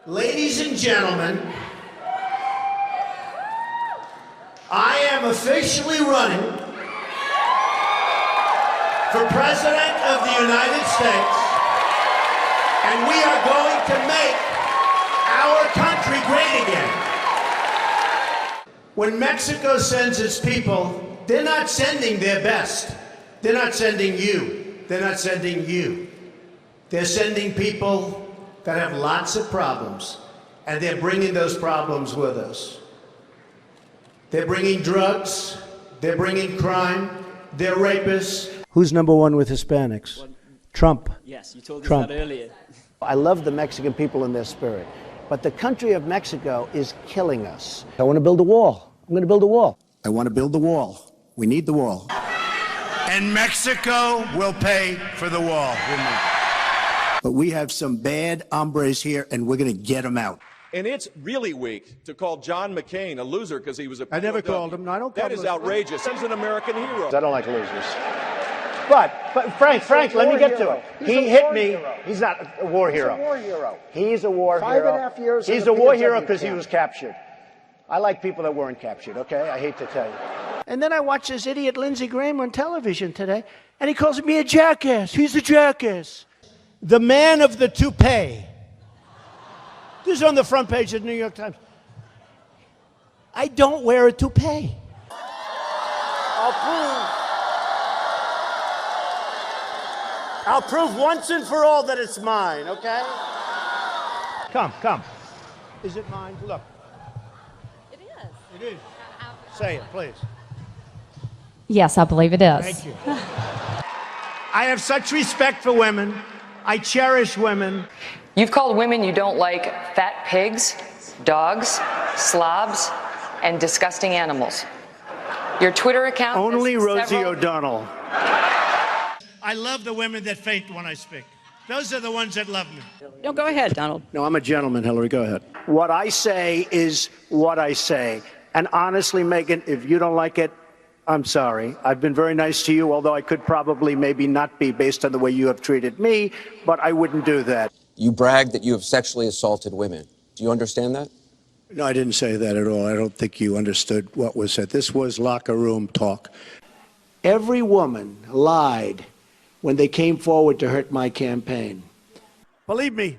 Ladies and gentlemen, I am officially running for President of the United States, and we are going to make our country great again. When Mexico sends its people, they're not sending their best. They're not sending you. They're not sending you. They're sending people that have lots of problems, and they're bringing those problems with us. They're bringing drugs, they're bringing crime, they're rapists. Who's number one with Hispanics? Trump. Yes, you told us Trump. that earlier. I love the Mexican people and their spirit, but the country of Mexico is killing us. I want to build a wall. I'm going to build a wall. I want to build the wall. We need the wall. And Mexico will pay for the wall. But we have some bad hombres here, and we're going to get them out. And it's really weak to call John McCain a loser because he was a... I never called him. No, I don't call That him is a- outrageous. He's an American hero. I don't like losers. But Frank, let me get to it. He hit me. He's not a war hero. He's a war hero. He's a war hero. 5.5 years. He's a war hero because he was captured. I like people that weren't captured, okay? I hate to tell you. And then I watched this idiot Lindsey Graham on television today, and he calls me a jackass. He's a jackass. The man of the toupee. This is on the front page of the New York Times. I don't wear a toupee. I'll prove once and for all that it's mine, okay? Come. Is it mine? Look. It is. It is. Say it, please. Yes, I believe it is. Thank you. I have such respect for women. I cherish women. You've called women you don't like fat pigs, dogs, slobs, and disgusting animals. Your Twitter account... Only has Rosie several- O'Donnell. I love the women that faint when I speak. Those are the ones that love me. No, go ahead, Donald. No, I'm a gentleman, Hillary. Go ahead. What I say is what I say. And honestly, Megyn, if you don't like it, I'm sorry. I've been very nice to you, although I could probably maybe not be based on the way you have treated me, but I wouldn't do that. You bragged that you have sexually assaulted women. Do you understand that? No, I didn't say that at all. I don't think you understood what was said. This was locker room talk. Every woman lied when they came forward to hurt my campaign. Believe me,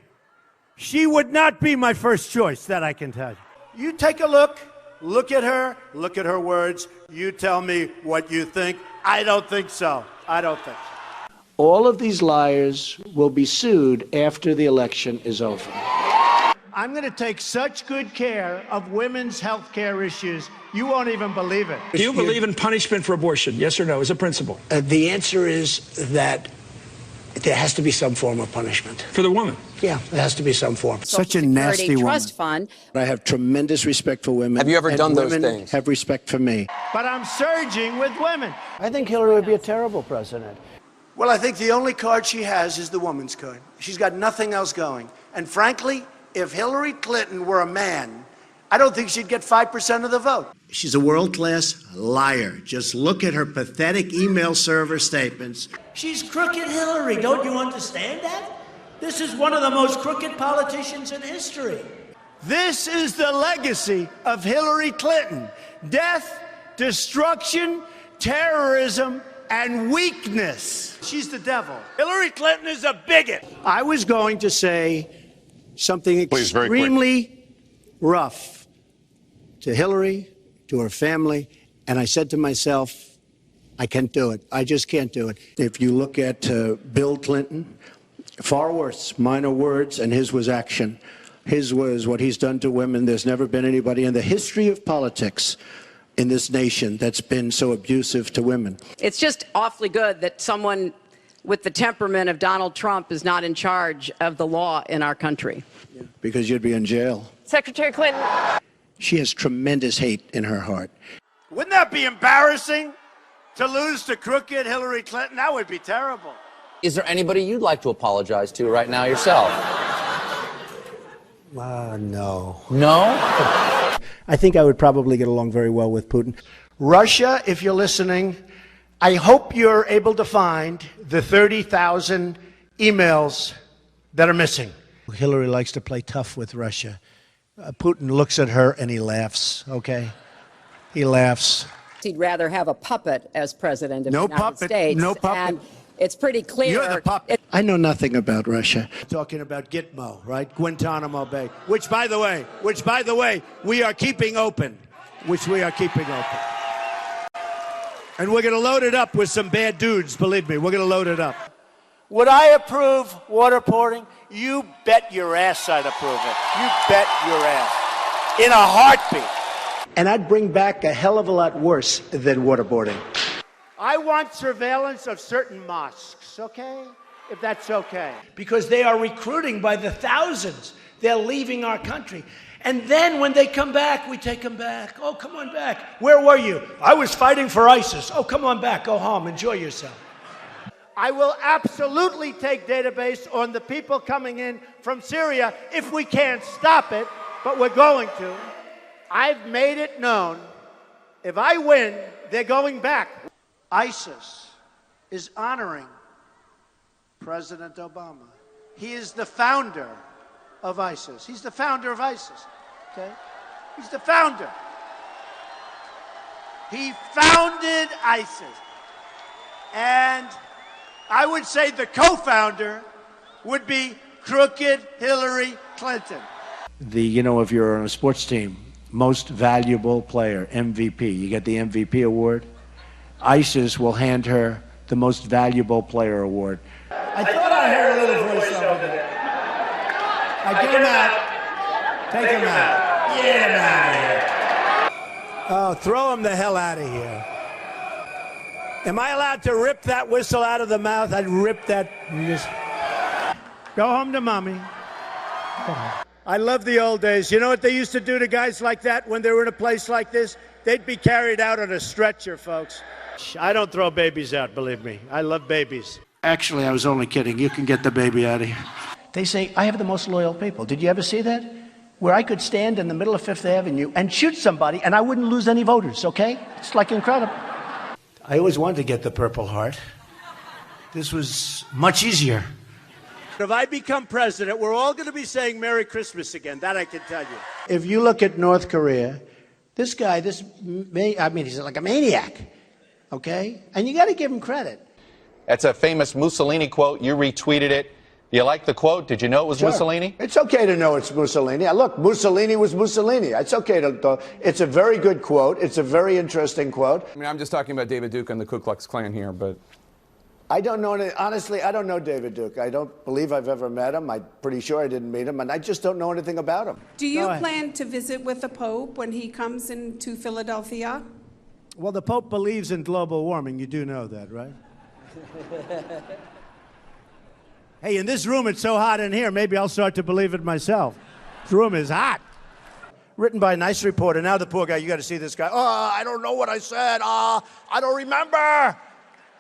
she would not be my first choice, that I can tell you. You take a look at her words. You tell me what you think. I don't think so. I don't think so. All of these liars will be sued after the election is over. I'm going to take such good care of women's health care issues, you won't even believe it. Do you believe in punishment for abortion? Yes or no, as a principle? The answer is that there has to be some form of punishment. For the woman? Yeah, there has to be some form. Such a nasty woman. Trust Fund. I have tremendous respect for women. Have you ever and done those women things? have respect for me. But I'm surging with women. I think Hillary would be a terrible president. Well, I think the only card she has is the woman's card. She's got nothing else going. And frankly, if Hillary Clinton were a man, I don't think she'd get 5% of the vote. She's a world-class liar. Just look at her pathetic email server statements. She's crooked Hillary. Don't you understand that? This is one of the most crooked politicians in history. This is the legacy of Hillary Clinton. Death, destruction, terrorism, and weakness. She's the devil. Hillary Clinton is a bigot. I was going to say something extremely rough to Hillary, to her family, and I said to myself, I can't do it. I just can't do it. If you look at Bill Clinton, far worse, minor words, and his was action. His was what he's done to women. There's never been anybody in the history of politics in this nation that's been so abusive to women. It's just awfully good that someone with the temperament of Donald Trump is not in charge of the law in our country. Because you'd be in jail. Secretary Clinton. She has tremendous hate in her heart. Wouldn't that be embarrassing to lose to crooked Hillary Clinton? That would be terrible. Is there anybody you'd like to apologize to right now yourself? No. No? I think I would probably get along very well with Putin. Russia, if you're listening, I hope you're able to find the 30,000 emails that are missing. Hillary likes to play tough with Russia. Putin looks at her and he laughs, okay? He laughs. He'd rather have a puppet as president of the United States. No puppet. And it's pretty clear. You're the puppet. I know nothing about Russia. Talking about Gitmo, right? Guantanamo Bay, which by the way, we are keeping open. And we're going to load it up with some bad dudes, believe me. We're going to load it up. Would I approve waterboarding? You bet your ass I'd approve it. You bet your ass. In a heartbeat. And I'd bring back a hell of a lot worse than waterboarding. I want surveillance of certain mosques, okay? If that's okay. Because they are recruiting by the thousands. They're leaving our country. And then when they come back, we take them back. Oh, come on back. Where were you? I was fighting for ISIS. Oh, come on back. Go home. Enjoy yourself. I will absolutely take database on the people coming in from Syria if we can't stop it, but we're going to. I've made it known, if I win, they're going back. ISIS is honoring President Obama. He is the founder of ISIS. He's the founder of ISIS, okay? He's the founder. He founded ISIS. And I would say the co-founder would be crooked Hillary Clinton. If you're on a sports team, most valuable player, MVP, you get the MVP award. ISIS will hand her the most valuable player award. I thought I heard a little voice over there. Get him out. Take him out. Get him out of here. Oh, throw him the hell out of here. Am I allowed to rip that whistle out of the mouth? I'd rip that. Go home to mommy. I love the old days. You know what they used to do to guys like that when they were in a place like this? They'd be carried out on a stretcher, folks. I don't throw babies out, believe me. I love babies. Actually, I was only kidding. You can get the baby out of here. They say, I have the most loyal people. Did you ever see that? Where I could stand in the middle of Fifth Avenue and shoot somebody and I wouldn't lose any voters, okay? It's like incredible. I always wanted to get the Purple Heart. This was much easier. If I become president, we're all going to be saying Merry Christmas again. That I can tell you. If you look at North Korea, this guy, he's like a maniac, okay? And you got to give him credit. That's a famous Mussolini quote. You retweeted it. You like the quote? Did you know it was Mussolini? It's okay to know it's Mussolini. Look, Mussolini was Mussolini. It's okay to. It's a very good quote. It's a very interesting quote. I mean, I'm just talking about David Duke and the Ku Klux Klan here, but. I don't know. Honestly, I don't know David Duke. I don't believe I've ever met him. I'm pretty sure I didn't meet him, and I just don't know anything about him. Do you plan to visit with the Pope when he comes into Philadelphia? Well, the Pope believes in global warming. You do know that, right? Hey, in this room, it's so hot in here, maybe I'll start to believe it myself. This room is hot. Written by a nice reporter. Now the poor guy, you got to see this guy. Oh, I don't know what I said. I don't remember.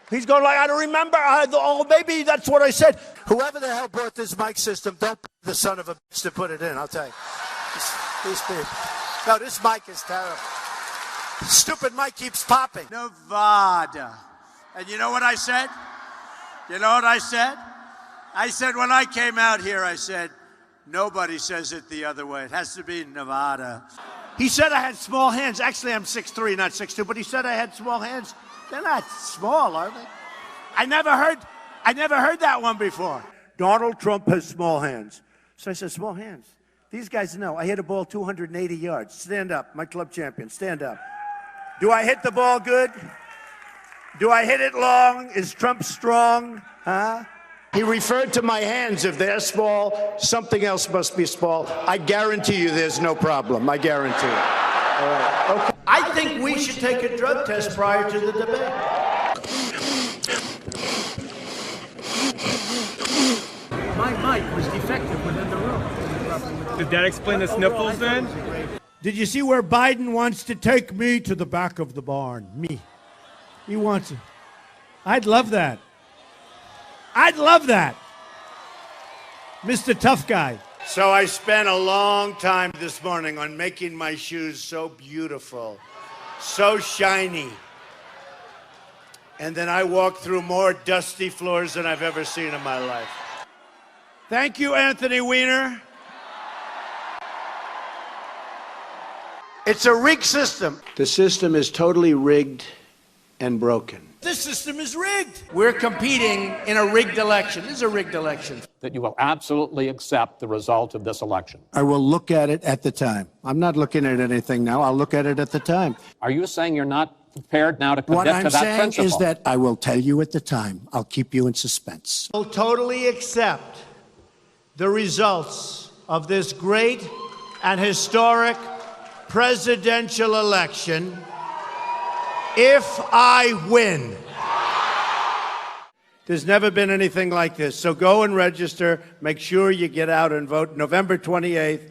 He's going like, I don't remember. Oh, maybe that's what I said. Whoever the hell brought this mic system, don't be the son of a bitch to put it in, I'll tell you. These people. No, this mic is terrible. Stupid mic keeps popping. Nevada. And you know what I said? You know what I said? I said when I came out here, I said, nobody says it the other way. It has to be Nevada. He said I had small hands. Actually, I'm 6'3", not 6'2", but he said I had small hands. They're not small, are they? I never heard that one before. Donald Trump has small hands. So I said, small hands. These guys know. I hit a ball 280 yards. Stand up, my club champion, stand up. Do I hit the ball good? Do I hit it long? Is Trump strong? Huh? He referred to my hands. If they're small, something else must be small. I guarantee you there's no problem. I guarantee it. All right. Okay. I think we should take a drug test prior to the debate. My mic was defective within the room. Did that explain the sniffles then? Did you see where Biden wants to take me to the back of the barn? Me. He wants it. I'd love that. I'd love that. Mr. Tough Guy. So I spent a long time this morning on making my shoes so beautiful, so shiny. And then I walked through more dusty floors than I've ever seen in my life. Thank you, Anthony Weiner. It's a rigged system. The system is totally rigged and broken. This system is rigged. We're competing in a rigged election. This is a rigged election. That you will absolutely accept the result of this election. I will look at it at the time. I'm not looking at anything now. I'll look at it at the time. Are you saying you're not prepared now to What commit I'm to that saying principle? is that I will tell you at the time. I'll keep you in suspense. Will totally accept the results of this great and historic presidential election if I win. There's never been anything like this. So go and register. Make sure you get out and vote November 28th.